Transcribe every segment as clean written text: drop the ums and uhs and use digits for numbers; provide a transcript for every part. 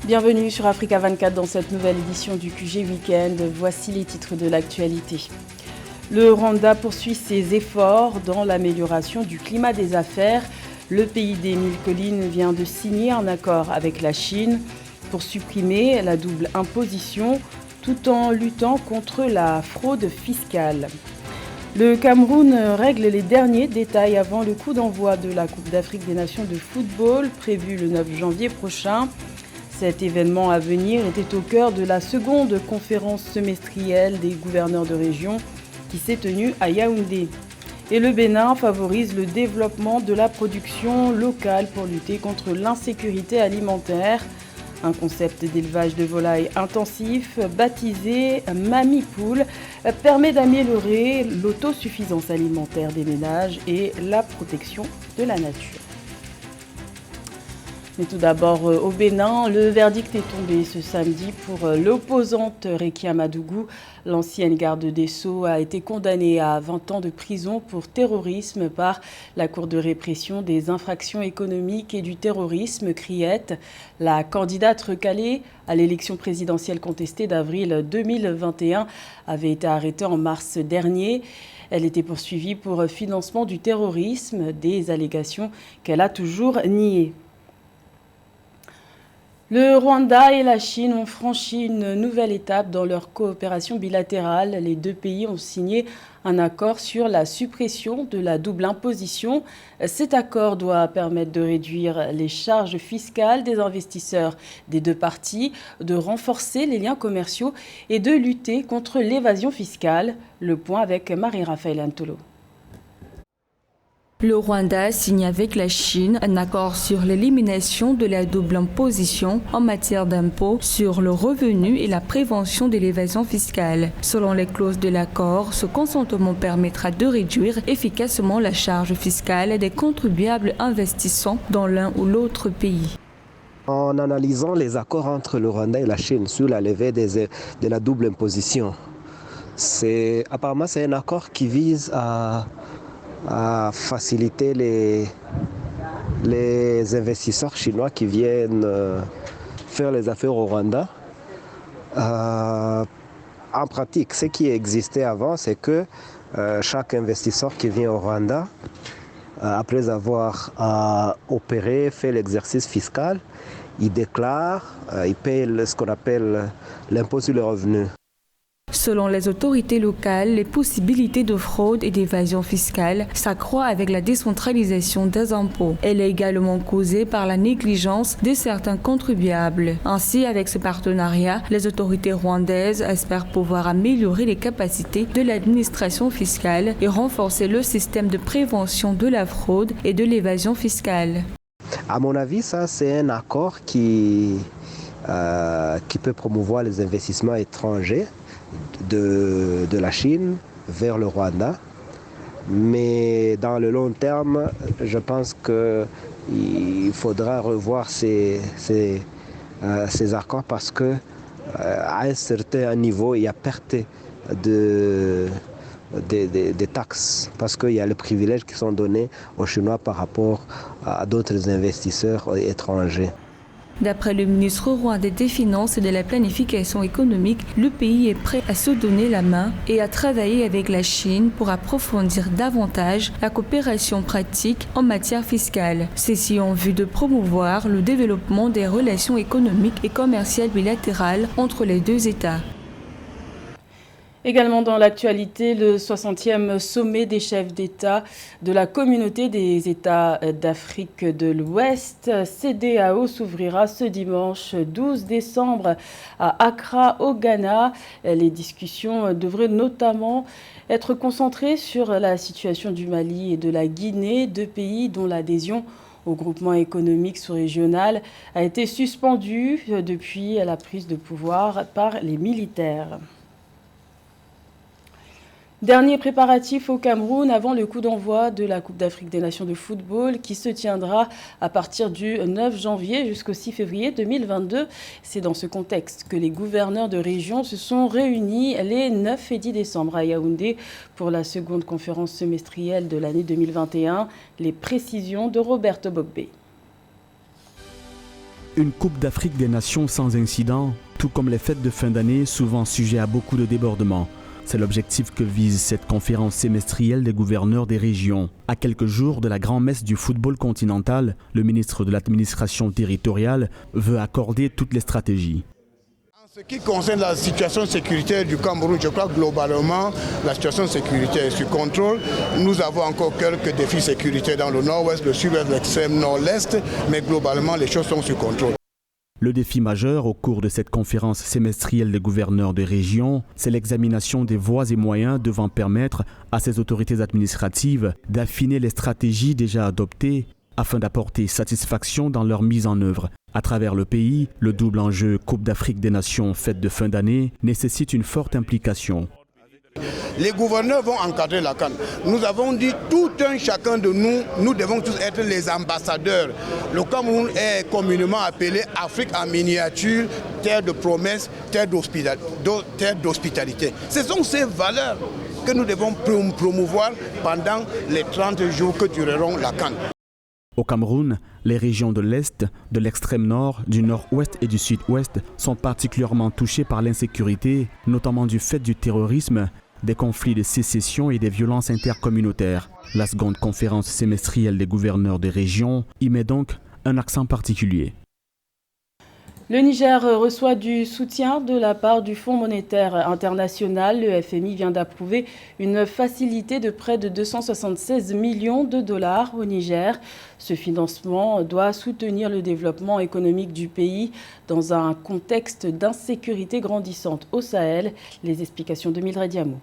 Bienvenue sur Africa 24 dans cette nouvelle édition du QG Weekend. Voici les titres de l'actualité. Le Rwanda poursuit ses efforts dans l'amélioration du climat des affaires. Le pays des mille collines vient de signer un accord avec la Chine pour supprimer la double imposition tout en luttant contre la fraude fiscale. Le Cameroun règle les derniers détails avant le coup d'envoi de la Coupe d'Afrique des Nations de football prévu le 9 janvier prochain. Cet événement à venir était au cœur de la seconde conférence semestrielle des gouverneurs de région qui s'est tenue à Yaoundé. Et le Bénin favorise le développement de la production locale pour lutter contre l'insécurité alimentaire. Un concept d'élevage de volailles intensif, baptisé Mamie Poule, permet d'améliorer l'autosuffisance alimentaire des ménages et la protection de la nature. Mais tout d'abord, au Bénin, le verdict est tombé ce samedi pour l'opposante Rekia Madougou. L'ancienne garde des Sceaux a été condamnée à 20 ans de prison pour terrorisme par la Cour de répression des infractions économiques et du terrorisme, CRIET. La candidate recalée à l'élection présidentielle contestée d'avril 2021 avait été arrêtée en mars dernier. Elle était poursuivie pour financement du terrorisme, des allégations qu'elle a toujours niées. Le Rwanda et la Chine ont franchi une nouvelle étape dans leur coopération bilatérale. Les deux pays ont signé un accord sur la suppression de la double imposition. Cet accord doit permettre de réduire les charges fiscales des investisseurs des deux parties, de renforcer les liens commerciaux et de lutter contre l'évasion fiscale. Le point avec Marie-Raphaël Antolo. Le Rwanda signe avec la Chine un accord sur l'élimination de la double imposition en matière d'impôts sur le revenu et la prévention de l'évasion fiscale. Selon les clauses de l'accord, ce consentement permettra de réduire efficacement la charge fiscale des contribuables investissant dans l'un ou l'autre pays. En analysant les accords entre le Rwanda et la Chine sur la levée de la double imposition, apparemment c'est un accord qui vise à faciliter les investisseurs chinois qui viennent faire les affaires au Rwanda. En pratique, ce qui existait avant, c'est que chaque investisseur qui vient au Rwanda, après avoir opéré, fait l'exercice fiscal, il déclare, il paye ce qu'on appelle l'impôt sur le revenu. Selon les autorités locales, les possibilités de fraude et d'évasion fiscale s'accroissent avec la décentralisation des impôts. Elle est également causée par la négligence de certains contribuables. Ainsi, avec ce partenariat, les autorités rwandaises espèrent pouvoir améliorer les capacités de l'administration fiscale et renforcer le système de prévention de la fraude et de l'évasion fiscale. À mon avis, ça c'est un accord qui peut promouvoir les investissements étrangers de la Chine vers le Rwanda. Mais dans le long terme, je pense qu'il faudra revoir ces accords parce qu'à un certain niveau, il y a perte des taxes parce qu'il y a les privilèges qui sont donnés aux Chinois par rapport à d'autres investisseurs étrangers. D'après le ministre rwandais des Finances et de la Planification économique, le pays est prêt à se donner la main et à travailler avec la Chine pour approfondir davantage la coopération pratique en matière fiscale. Ceci en vue de promouvoir le développement des relations économiques et commerciales bilatérales entre les deux États. Également dans l'actualité, le 60e sommet des chefs d'État de la communauté des États d'Afrique de l'Ouest, CEDEAO, s'ouvrira ce dimanche 12 décembre à Accra, au Ghana. Les discussions devraient notamment être concentrées sur la situation du Mali et de la Guinée, deux pays dont l'adhésion au groupement économique sous-régional a été suspendue depuis la prise de pouvoir par les militaires. Dernier préparatif au Cameroun avant le coup d'envoi de la Coupe d'Afrique des Nations de football qui se tiendra à partir du 9 janvier jusqu'au 6 février 2022. C'est dans ce contexte que les gouverneurs de région se sont réunis les 9 et 10 décembre à Yaoundé pour la seconde conférence semestrielle de l'année 2021. Les précisions de Roberto Bogbe. Une Coupe d'Afrique des Nations sans incident, tout comme les fêtes de fin d'année, souvent sujets à beaucoup de débordements. C'est l'objectif que vise cette conférence semestrielle des gouverneurs des régions. À quelques jours de la grand-messe du football continental, le ministre de l'administration territoriale veut accorder toutes les stratégies. En ce qui concerne la situation sécuritaire du Cameroun, je crois que globalement, la situation sécuritaire est sous contrôle. Nous avons encore quelques défis sécuritaires dans le nord-ouest, le sud-ouest, l'extrême nord-est, mais globalement, les choses sont sous contrôle. Le défi majeur au cours de cette conférence semestrielle des gouverneurs de région, c'est l'examination des voies et moyens devant permettre à ces autorités administratives d'affiner les stratégies déjà adoptées afin d'apporter satisfaction dans leur mise en œuvre. À travers le pays, le double enjeu Coupe d'Afrique des Nations fête de fin d'année nécessite une forte implication. Les gouverneurs vont encadrer la CAN. Nous avons dit, tout un chacun de nous devons tous être les ambassadeurs. Le Cameroun est communément appelé Afrique en miniature, terre de promesses, terre d'hospitalité. Ce sont ces valeurs que nous devons promouvoir pendant les 30 jours que dureront la CAN. Au Cameroun, les régions de l'Est, de l'extrême nord, du nord-ouest et du sud-ouest sont particulièrement touchées par l'insécurité, notamment du fait du terrorisme, des conflits de sécession et des violences intercommunautaires. La seconde conférence semestrielle des gouverneurs des régions y met donc un accent particulier. Le Niger reçoit du soutien de la part du Fonds monétaire international. Le FMI vient d'approuver une facilité de près de 276 millions de dollars au Niger. Ce financement doit soutenir le développement économique du pays dans un contexte d'insécurité grandissante au Sahel. Les explications de Mildred Diamo.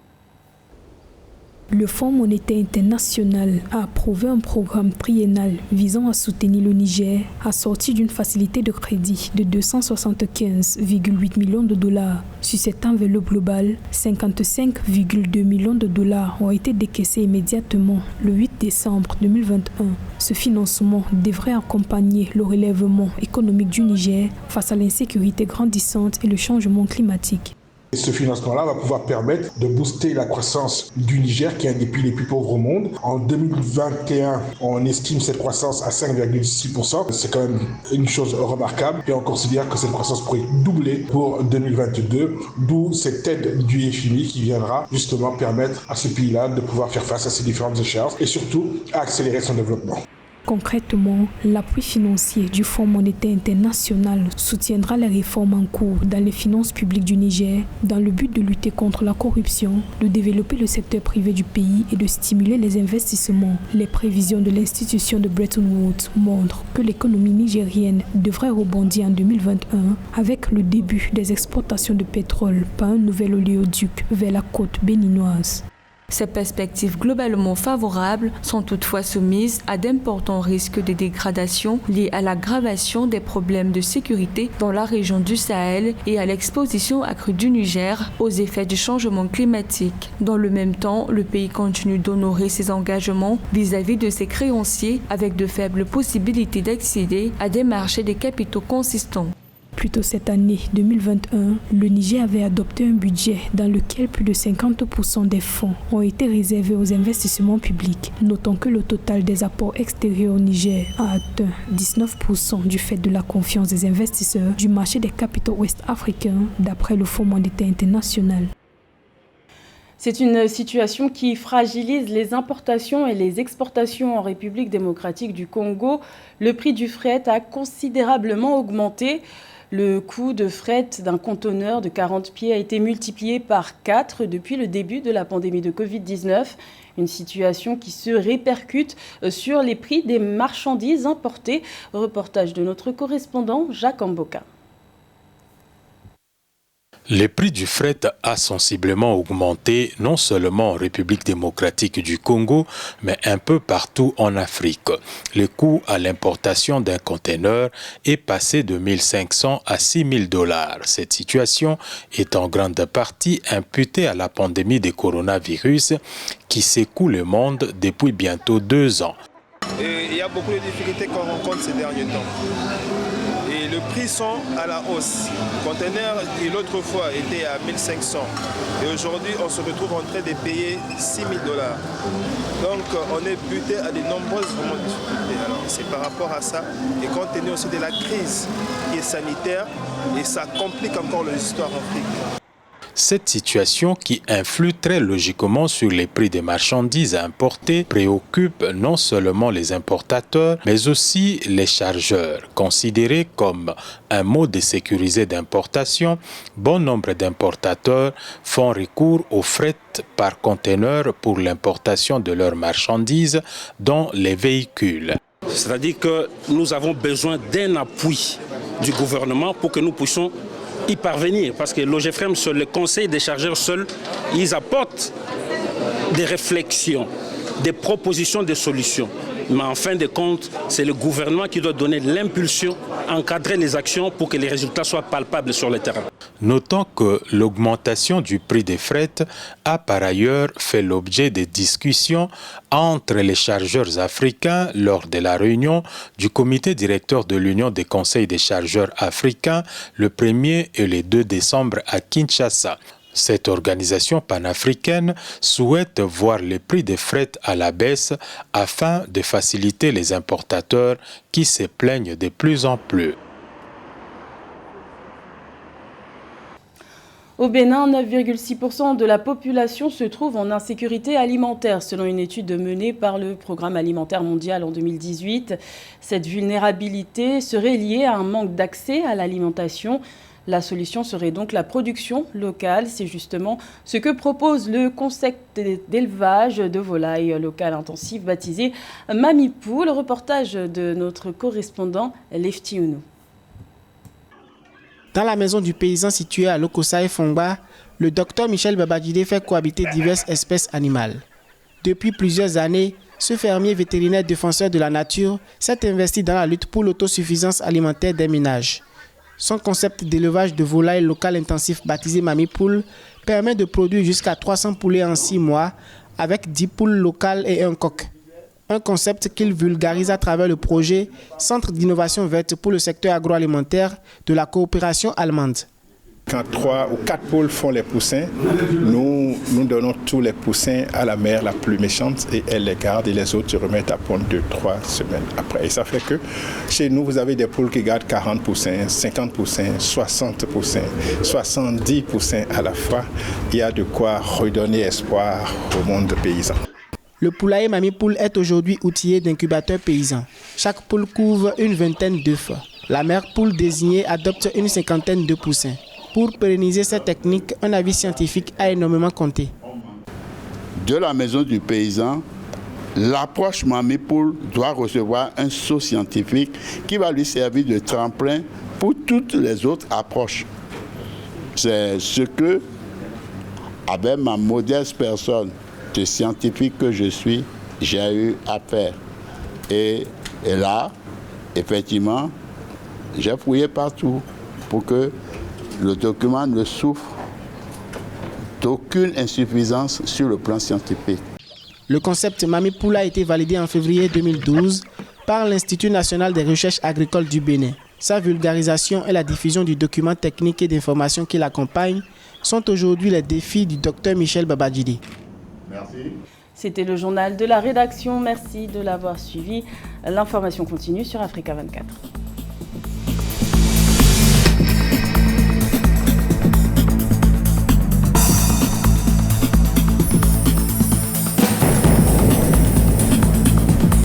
Le Fonds monétaire international a approuvé un programme triennal visant à soutenir le Niger, assorti d'une facilité de crédit de 275,8 millions de dollars. Sur cette enveloppe globale, 55,2 millions de dollars ont été décaissés immédiatement le 8 décembre 2021. Ce financement devrait accompagner le relèvement économique du Niger face à l'insécurité grandissante et le changement climatique. Ce financement-là va pouvoir permettre de booster la croissance du Niger, qui est un des pays les plus pauvres au monde. En 2021, on estime cette croissance à 5,6%. C'est quand même une chose remarquable. Et on considère que cette croissance pourrait doubler pour 2022, d'où cette aide du FMI qui viendra justement permettre à ce pays-là de pouvoir faire face à ces différentes échéances et surtout à accélérer son développement. Concrètement, l'appui financier du Fonds monétaire international soutiendra les réformes en cours dans les finances publiques du Niger dans le but de lutter contre la corruption, de développer le secteur privé du pays et de stimuler les investissements. Les prévisions de l'institution de Bretton Woods montrent que l'économie nigérienne devrait rebondir en 2021 avec le début des exportations de pétrole par un nouvel oléoduc vers la côte béninoise. Ces perspectives globalement favorables sont toutefois soumises à d'importants risques de dégradation liés à l'aggravation des problèmes de sécurité dans la région du Sahel et à l'exposition accrue du Niger aux effets du changement climatique. Dans le même temps, le pays continue d'honorer ses engagements vis-à-vis de ses créanciers avec de faibles possibilités d'accéder à des marchés des capitaux consistants. Plus tôt cette année 2021, le Niger avait adopté un budget dans lequel plus de 50% des fonds ont été réservés aux investissements publics. Notons que le total des apports extérieurs au Niger a atteint 19% du fait de la confiance des investisseurs du marché des capitaux ouest-africains, d'après le Fonds monétaire international. C'est une situation qui fragilise les importations et les exportations en République démocratique du Congo. Le prix du fret a considérablement augmenté. Le coût de fret d'un conteneur de 40 pieds a été multiplié par 4 depuis le début de la pandémie de Covid-19. Une situation qui se répercute sur les prix des marchandises importées. Reportage de notre correspondant Jacques Amboka. Les prix du fret a sensiblement augmenté, non seulement en République démocratique du Congo, mais un peu partout en Afrique. Le coût à l'importation d'un conteneur est passé de 1 500 à 6 000 $. Cette situation est en grande partie imputée à la pandémie de coronavirus qui secoue le monde depuis bientôt 2 ans. Et il y a beaucoup de difficultés qu'on rencontre ces derniers temps. Et le prix sont à la hausse. Le conteneur qui l'autre fois était à 1500 et aujourd'hui on se retrouve en train de payer 6 000 $. Donc on est buté à de nombreuses difficultés. Alors c'est par rapport à ça et compte tenu aussi de la crise qui est sanitaire et ça complique encore l'histoire en Afrique. Cette situation qui influe très logiquement sur les prix des marchandises importées préoccupe non seulement les importateurs, mais aussi les chargeurs. Considérés comme un mode sécurisé d'importation, bon nombre d'importateurs font recours au fret par conteneur pour l'importation de leurs marchandises dans les véhicules. C'est-à-dire que nous avons besoin d'un appui du gouvernement pour que nous puissions y parvenir, parce que l'OGFREM, seul le conseil des chargeurs seuls, ils apportent des réflexions, des propositions de solutions. Mais en fin de compte, c'est le gouvernement qui doit donner l'impulsion, encadrer les actions pour que les résultats soient palpables sur le terrain. Notons que l'augmentation du prix des fret a par ailleurs fait l'objet de discussions entre les chargeurs africains lors de la réunion du comité directeur de l'Union des conseils des chargeurs africains le 1er et le 2 décembre à Kinshasa. Cette organisation panafricaine souhaite voir les prix des fret à la baisse afin de faciliter les importateurs qui se plaignent de plus en plus. Au Bénin, 9,6% de la population se trouve en insécurité alimentaire, selon une étude menée par le Programme alimentaire mondial en 2018. Cette vulnérabilité serait liée à un manque d'accès à l'alimentation. La solution serait donc la production locale. C'est justement ce que propose le concept d'élevage de volailles locales intensives baptisé Mami Poule. Reportage de notre correspondant Lefti Ounou. Dans la maison du paysan située à Lokosa et Fongba, le docteur Michel Babadjide fait cohabiter diverses espèces animales. Depuis plusieurs années, ce fermier vétérinaire défenseur de la nature s'est investi dans la lutte pour l'autosuffisance alimentaire des ménages. Son concept d'élevage de volailles locales intensif baptisé Mami Poule permet de produire jusqu'à 300 poulets en 6 mois avec 10 poules locales et un coq. Un concept qu'il vulgarise à travers le projet Centre d'innovation verte pour le secteur agroalimentaire de la coopération allemande. Quand 3 ou 4 poules font les poussins, nous donnons tous les poussins à la mère la plus méchante et elle les garde et les autres se remettent à pondre 2-3 semaines après. Et ça fait que chez nous, vous avez des poules qui gardent 40 poussins, 50 poussins, 60 poussins, 70 poussins à la fois. Il y a de quoi redonner espoir au monde paysan. Le poulailler Mami Poule est aujourd'hui outillé d'incubateurs paysans. Chaque poule couvre une vingtaine d'œufs. La mère poule désignée adopte une cinquantaine de poussins. Pour pérenniser cette technique, un avis scientifique a énormément compté. De la maison du paysan, l'approche Mami Poule doit recevoir un saut scientifique qui va lui servir de tremplin pour toutes les autres approches. C'est ce que, avec ma modeste personne de scientifique que je suis, j'ai eu à faire. Et là, effectivement, j'ai fouillé partout pour que le document ne souffre d'aucune insuffisance sur le plan scientifique. Le concept Mami Poule a été validé en février 2012 par l'Institut national des recherches agricoles du Bénin. Sa vulgarisation et la diffusion du document technique et d'information qui l'accompagne sont aujourd'hui les défis du docteur Michel Babadjide. Merci. C'était le journal de la rédaction. Merci de l'avoir suivi. L'information continue sur Africa 24.